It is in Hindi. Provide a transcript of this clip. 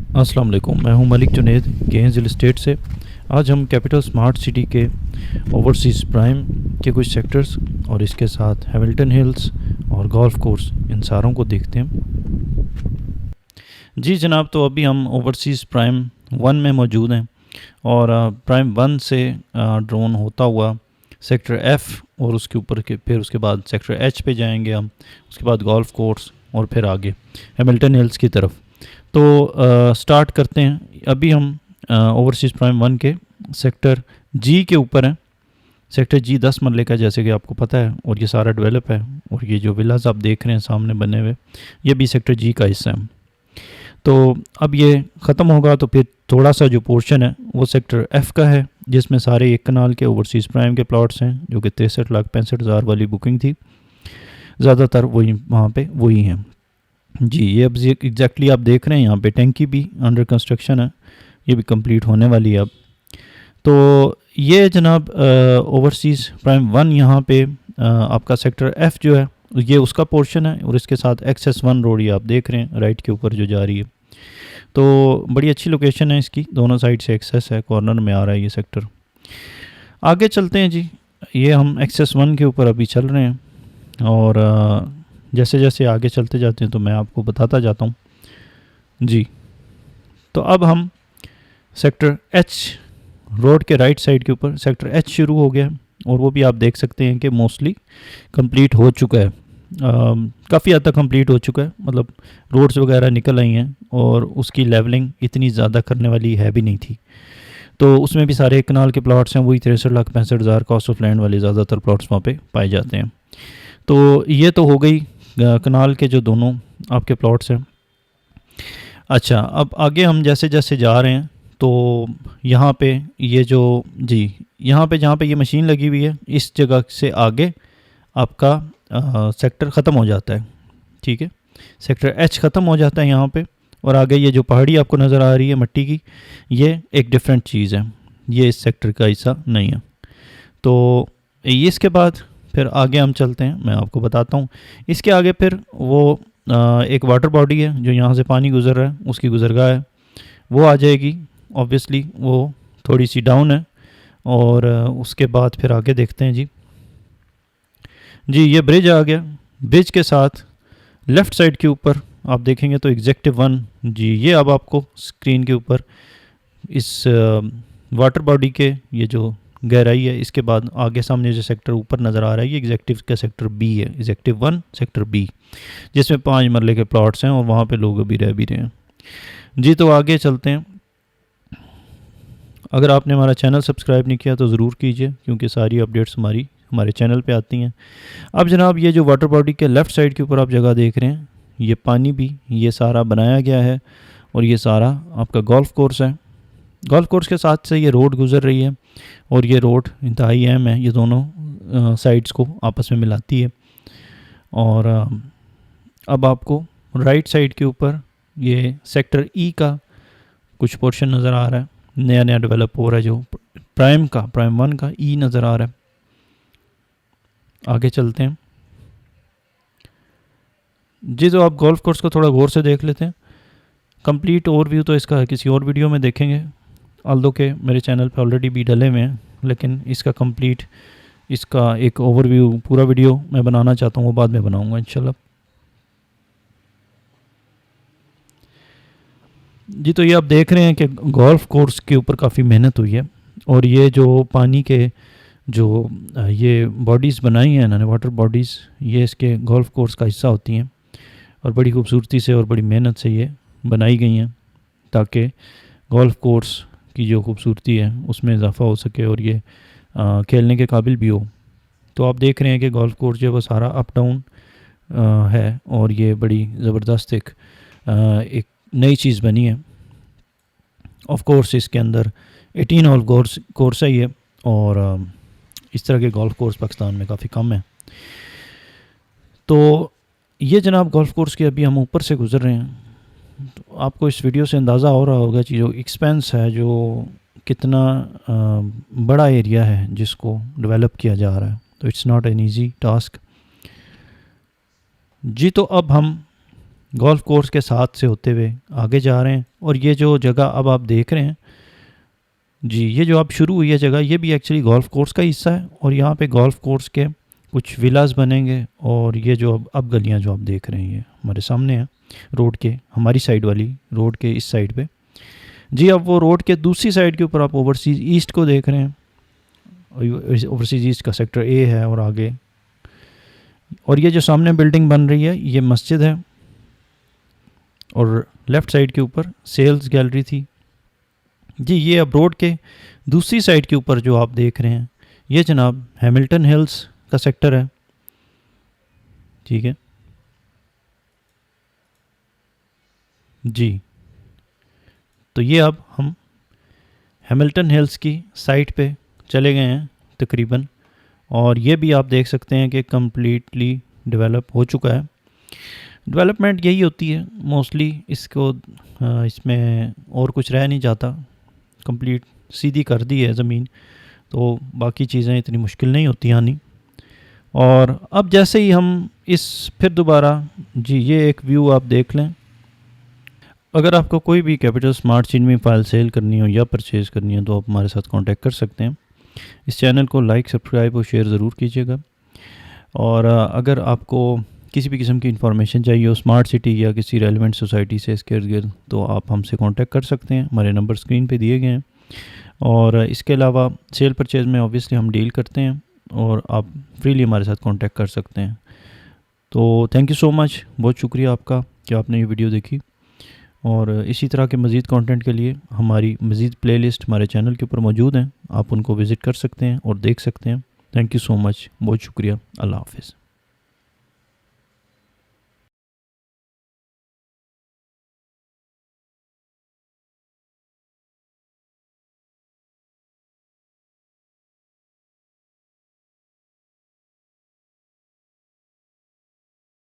अस्सलाम वालेकुम, मैं हूं मलिक जुनैद केएनज़ स्टेट से। आज हम कैपिटल स्मार्ट सिटी के ओवरसीज़ प्राइम के कुछ सेक्टर्स और इसके साथ हैमिल्टन हिल्स और गोल्फ कोर्स इन सारों को देखते हैं। जी जनाब, तो अभी हम ओवरसीज़ प्राइम 1 में मौजूद हैं और प्राइम 1 से ड्रोन होता हुआ सेक्टर एफ़ और उसके ऊपर के फिर उसके बाद सेक्टर एच पे जाएंगे हम, उसके बाद गोल्फ कोर्स और फिर आगे हैमिल्टन हिल्स की तरफ। तो स्टार्ट करते हैं। अभी हम ओवरसीज़ प्राइम 1 के सेक्टर जी के ऊपर हैं। सेक्टर जी 10 मरले का, जैसे कि आपको पता है, और ये सारा डेवलप है। और ये जो विलास आप देख रहे हैं सामने बने हुए, ये भी सेक्टर जी का हिस्सा है। तो अब ये ख़त्म होगा तो फिर थोड़ा सा जो पोर्शन है वो सेक्टर एफ़ का है, जिसमें सारे 1 कनाल के ओवरसीज़ प्राइम के प्लॉट्स हैं, जो कि 63,65,000 वाली बुकिंग थी। ज़्यादातर वही वहाँ पे वही हैं। जी, ये अब एग्जैक्टली आप देख रहे हैं, यहाँ पे टैंकी भी अंडर कंस्ट्रक्शन है, ये भी कंप्लीट होने वाली है अब। तो ये जनाब ओवरसीज़ प्राइम 1 यहाँ पे आपका सेक्टर एफ़ जो है ये उसका पोर्शन है, और इसके साथ एक्सेस 1 रोड ये आप देख रहे हैं राइट के ऊपर जो जा रही है। तो बड़ी अच्छी लोकेशन है इसकी, दोनों साइड से एक्सेस है, कॉर्नर में आ रहा है ये सेक्टर। आगे चलते हैं जी। ये हम एक्सेस 1 के ऊपर अभी चल रहे हैं, और जैसे जैसे आगे चलते जाते हैं तो मैं आपको बताता जाता हूँ जी। तो अब हम सेक्टर एच रोड के राइट साइड के ऊपर सेक्टर एच शुरू हो गया, और वो भी आप देख सकते हैं कि मोस्टली कंप्लीट हो चुका है। काफ़ी हद तक कंप्लीट हो चुका है, मतलब रोड्स वगैरह निकल आई हैं, और उसकी लेवलिंग इतनी ज़्यादा करने वाली है भी नहीं थी। तो उसमें भी सारे कनाल के प्लॉट्स हैं, वही 63,65,000 कॉस्ट ऑफ लैंड वाले ज़्यादातर प्लॉट्स वहाँ पे पाए जाते हैं। तो ये तो हो गई कनाल के जो दोनों आपके प्लॉट्स हैं। अच्छा, अब आगे हम जैसे जैसे जा रहे हैं तो यहाँ पे ये जो जी यहाँ पे जहाँ पे ये मशीन लगी हुई है, इस जगह से आगे आपका सेक्टर ख़त्म हो जाता है। ठीक है, सेक्टर एच ख़त्म हो जाता है यहाँ पे, और आगे ये जो पहाड़ी आपको नज़र आ रही है मिट्टी की, ये एक डिफरेंट चीज़ है, ये इस सेक्टर का हिस्सा नहीं है। तो ये इसके बाद फिर आगे हम चलते हैं, मैं आपको बताता हूँ। इसके आगे फिर वो एक वाटर बॉडी है जो यहाँ से पानी गुजर रहा है, उसकी गुजरगाह है, वो आ जाएगी। ऑब्वियसली वो थोड़ी सी डाउन है, और उसके बाद फिर आगे देखते हैं जी। जी, ये ब्रिज आ गया। ब्रिज के साथ लेफ़्ट साइड के ऊपर आप देखेंगे तो एग्जेक्टिव 1 जी, ये अब आपको स्क्रीन के ऊपर इस वाटर बॉडी के ये जो गहराई है, इसके बाद आगे सामने जो सेक्टर ऊपर नज़र आ रहा है, ये एग्जेक्टिव का सेक्टर बी है, एग्जेक्टिव 1 सेक्टर बी, जिसमें 5 मरले के प्लॉट्स हैं, और वहाँ पे लोग अभी रह भी रहे हैं जी। तो आगे चलते हैं। अगर आपने हमारा चैनल सब्सक्राइब नहीं किया तो ज़रूर कीजिए, क्योंकि सारी अपडेट्स हमारे चैनल पे आती हैं। अब जनाब, ये जो वाटर बॉडी के लेफ़्ट साइड के ऊपर आप जगह देख रहे हैं, ये पानी भी ये सारा बनाया गया है, और ये सारा आपका गोल्फ कोर्स है। गोल्फ कोर्स के साथ से ये रोड गुज़र रही है, और ये रोड इंतहाई अहम है, ये दोनों साइड्स को आपस में मिलाती है। और अब आपको राइट साइड के ऊपर ये सेक्टर ई का कुछ पोर्शन नज़र आ रहा है, नया नया डेवलप हो रहा है, जो प्राइम 1 का ई नज़र आ रहा है। आगे चलते हैं जी। तो आप गोल्फ कोर्स को थोड़ा गौर से देख लेते हैं। कंप्लीट ओवरव्यू तो इसका किसी और वीडियो में देखेंगे, ऑल्दो के मेरे चैनल पे ऑलरेडी भी डले हुए हैं, लेकिन इसका कंप्लीट इसका एक ओवरव्यू पूरा वीडियो मैं बनाना चाहता हूँ, वो बाद में बनाऊँगा इंशाल्लाह जी। तो ये आप देख रहे हैं कि गोल्फ कोर्स के ऊपर काफ़ी मेहनत हुई है, और ये जो पानी के जो ये बॉडीज़ बनाई हैं इन्होंने, वाटर बॉडीज़, ये इसके गोल्फ कोर्स का हिस्सा होती हैं, और बड़ी खूबसूरती से और बड़ी मेहनत से ये बनाई गई हैं, ताकि गोल्फ कोर्स की जो खूबसूरती है उसमें इजाफ़ा हो सके, और ये खेलने के काबिल भी हो। तो आप देख रहे हैं कि गोल्फ कोर्स जो है वो सारा अप डाउन है, और ये बड़ी ज़बरदस्त एक नई चीज़ बनी है। ऑफ कोर्स इसके अंदर 18 होल कोर्स है ये, और इस तरह के गोल्फ कोर्स पाकिस्तान में काफ़ी कम है। तो ये जनाब गोल्फ कोर्स के अभी हम ऊपर से गुज़र रहे हैं, तो आपको इस वीडियो से अंदाज़ा हो रहा होगा कि जो एक्सपेंस है, जो कितना बड़ा एरिया है जिसको डेवलप किया जा रहा है। तो it's not an easy task जी। तो अब हम गोल्फ कोर्स के साथ से होते हुए आगे जा रहे हैं। और ये जो जगह अब आप देख रहे हैं जी, ये जो अब शुरू हुई है जगह, ये भी एक्चुअली गोल्फ कोर्स का हिस्सा है। और यहाँ पे गोल्फ कोर्स के कुछ विलास बनेंगे। और ये जो अब गलियाँ जो आप देख रहे हैं ये हमारे सामने हैं, रोड के हमारी साइड वाली, रोड के इस साइड पे जी। अब वो रोड के दूसरी साइड के ऊपर आप ओवरसीज़ ईस्ट को देख रहे हैं। ओवरसीज़ ईस्ट का सेक्टर ए है और आगे। और ये जो सामने बिल्डिंग बन रही है ये मस्जिद है। और लेफ़्ट साइड के ऊपर सेल्स गैलरी थी जी। ये अब रोड के दूसरी साइड के ऊपर जो आप देख रहे हैं ये जनाब हैमिल्टन हिल्स का सेक्टर है, ठीक है जी। तो ये अब हम हैमिल्टन हिल्स की साइट पे चले गए हैं तकरीबन। और ये भी आप देख सकते हैं कि कम्प्लीटली डेवलप हो चुका है। डेवलपमेंट यही होती है मोस्टली, इसको इसमें और कुछ रह नहीं जाता, कंप्लीट सीधी कर दी है ज़मीन, तो बाकी चीज़ें इतनी मुश्किल नहीं होती आनी। और अब जैसे ही हम इस फिर दोबारा जी, ये एक व्यू आप देख लें। अगर आपको कोई भी कैपिटल स्मार्ट चिन्ह फाइल सेल करनी हो या परचेज़ करनी हो तो आप हमारे साथ कांटेक्ट कर सकते हैं। इस चैनल को लाइक, सब्सक्राइब और शेयर ज़रूर कीजिएगा। और अगर आपको किसी भी किस्म की इन्फॉर्मेशन चाहिए हो स्मार्ट सिटी या किसी रेलिवेंट सोसाइटी से इसके इर्द-गिर्द, तो आप हमसे कांटेक्ट कर सकते हैं। हमारे नंबर स्क्रीन पे दिए गए हैं। और इसके अलावा सेल परचेज़ में ऑब्वियसली हम डील करते हैं और आप फ्रीली हमारे साथ कांटेक्ट कर सकते हैं। तो थैंक यू सो मच, बहुत शुक्रिया आपका कि आपने ये वीडियो देखी। और इसी तरह के मज़ीद कंटेंट के लिए हमारी मज़ीद प्लेलिस्ट हमारे चैनल के ऊपर मौजूद हैं, आप उनको विज़िट कर सकते हैं और देख सकते हैं। थैंक यू सो मच, बहुत शुक्रिया। अल्लाह हाफ़िज़।